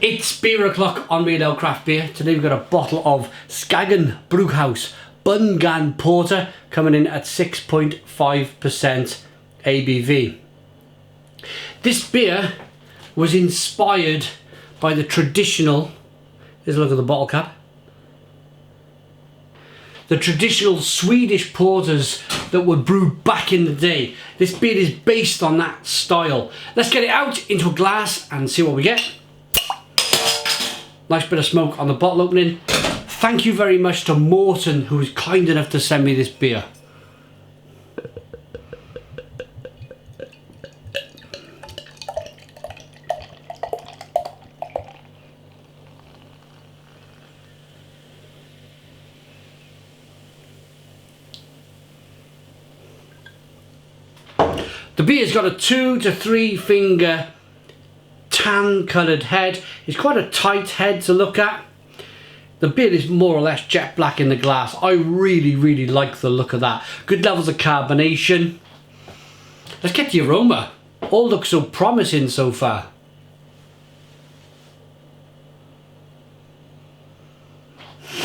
It's beer o'clock on Real Ale Craft Beer. Today we've got a bottle of Skagen Bryghus Bundgarn Porter coming in at 6.5% ABV. This beer was inspired by the traditional, here's a look at the bottle cap, the traditional Swedish porters that were brewed back in the day. This beer is based on that style. Let's get it out into a glass and see what we get. Nice bit of smoke on the bottle opening. Thank you very much to Morton, who was kind enough to send me this beer. The beer's got a 2 to 3 finger tan coloured head. It's quite a tight head to look at. The beer is more or less jet black in the glass. I really like the look of that. Good levels of carbonation. Let's get the aroma. All looks so promising so far.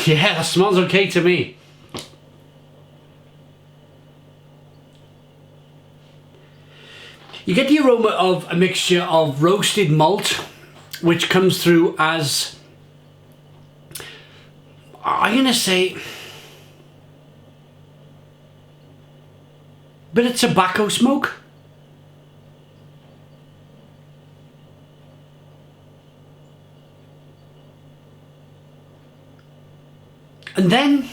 Yeah, that smells okay to me. You get the aroma of a mixture of roasted malt, which comes through as, I'm going to say, a bit of tobacco smoke. And then,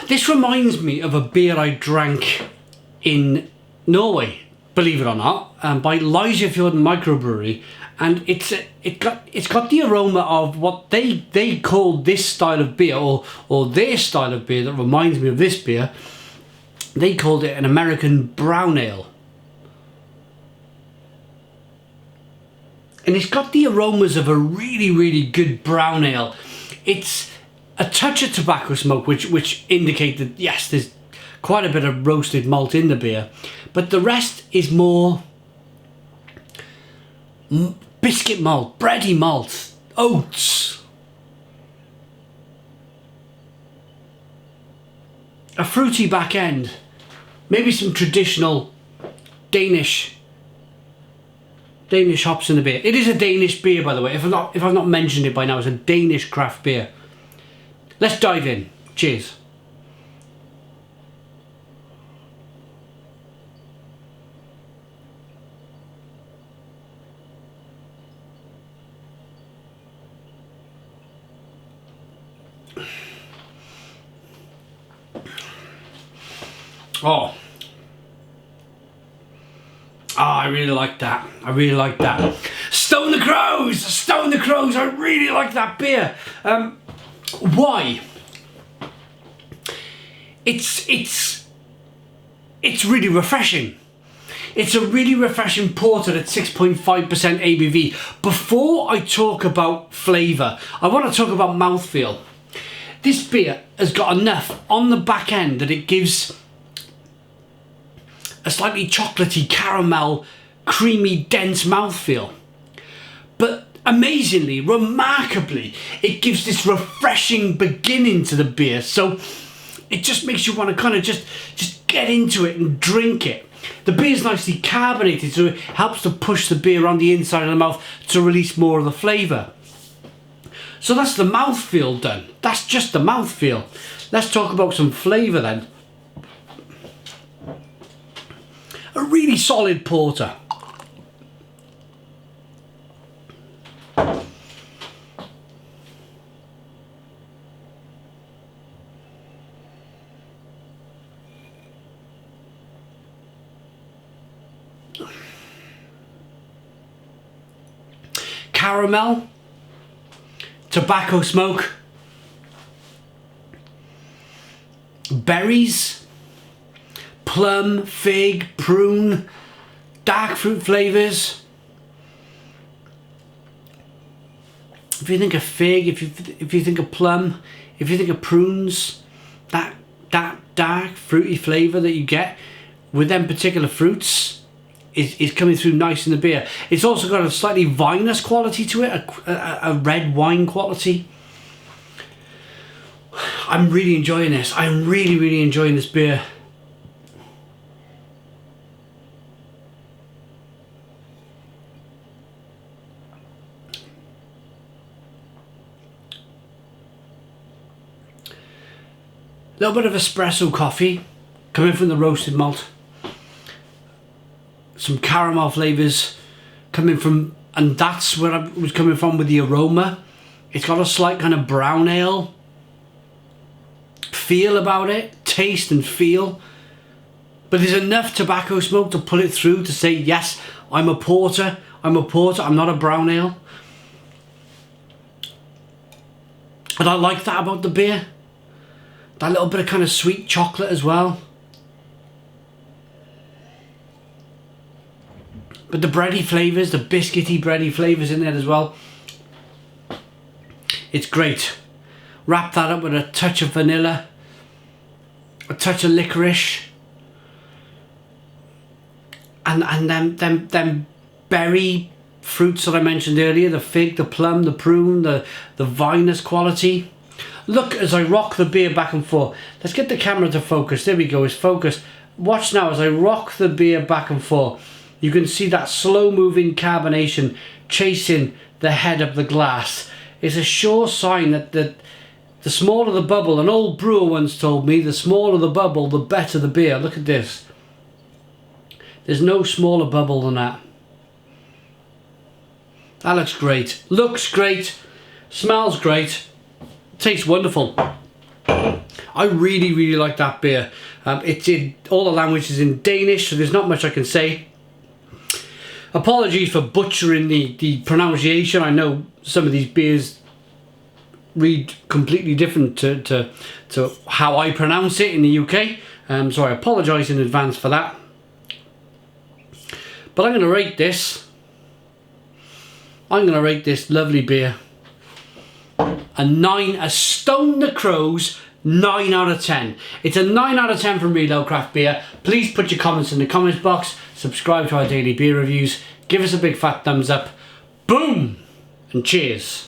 this reminds me of a beer I drank in Norway, believe it or not, by Leisefjord Microbrewery, and it's got the aroma of what they call this style of beer, or their style of beer that reminds me of this beer. They called it an American brown ale, and it's got the aromas of a really good brown ale. It's a touch of tobacco smoke, which indicate that yes, there's quite a bit of roasted malt in the beer, but the rest is more biscuit malt, bready malt, oats, a fruity back end, maybe some traditional Danish hops in the beer. It is a Danish beer, by the way. If I've not mentioned it by now, it's a Danish craft beer. Let's dive in. Cheers. Oh, I really like that. I really like that. Stone the Crows! Stone the Crows! I really like that beer. Why? It's really refreshing. It's a really refreshing porter at 6.5% ABV. Before I talk about flavour, I want to talk about mouthfeel. This beer has got enough on the back end that it gives a slightly chocolatey, caramel, creamy, dense mouthfeel. But amazingly, remarkably, it gives this refreshing beginning to the beer. So it just makes you want to kind of just get into it and drink it. The beer is nicely carbonated, so it helps to push the beer on the inside of the mouth to release more of the flavour. So that's the mouthfeel done. That's just the mouthfeel. Let's talk about some flavour then. A really solid porter. Caramel, tobacco smoke, berries, plum, fig, prune, dark fruit flavours. If you think of fig, if you think of plum, if you think of prunes, that dark fruity flavour that you get with them particular fruits, is coming through nice in the beer. It's also got a slightly vinous quality to it, a red wine quality. I'm really enjoying this. I'm really enjoying this beer. A little bit of espresso coffee coming from the roasted malt. Some caramel flavours coming from, and that's where I was coming from with the aroma. It's got a slight kind of brown ale feel about it, taste and feel. But there's enough tobacco smoke to pull it through to say, yes, I'm a porter, I'm not a brown ale. And I like that about the beer. That little bit of kind of sweet chocolate as well. But the bready flavours, the biscuity bready flavours in there as well. It's great. Wrap that up with a touch of vanilla, a touch of licorice, and them berry fruits that I mentioned earlier, the fig, the plum, the prune, the vinous quality. Look as I rock the beer back and forth. Let's get the camera to focus. There we go, it's focused. Watch now as I rock the beer back and forth. You can see that slow moving carbonation chasing the head of the glass. It's a sure sign that the smaller the bubble, an old brewer once told me, the smaller the bubble, the better the beer. Look at this. There's no smaller bubble than that. That looks great. Looks great. Smells great. Tastes wonderful. I really like that beer. It's in all the languages in Danish, so there's not much I can say. Apologies for butchering the pronunciation. I know some of these beers read completely different to how I pronounce it in the UK. So I apologise in advance for that. But I'm going to rate this. I'm going to rate this lovely beer a Stone the Crows 9 out of 10. It's a 9 out of 10 from Reload Craft Beer. Please put your comments in the comments box. Subscribe to our daily beer reviews. Give us a big fat thumbs up. Boom! And cheers.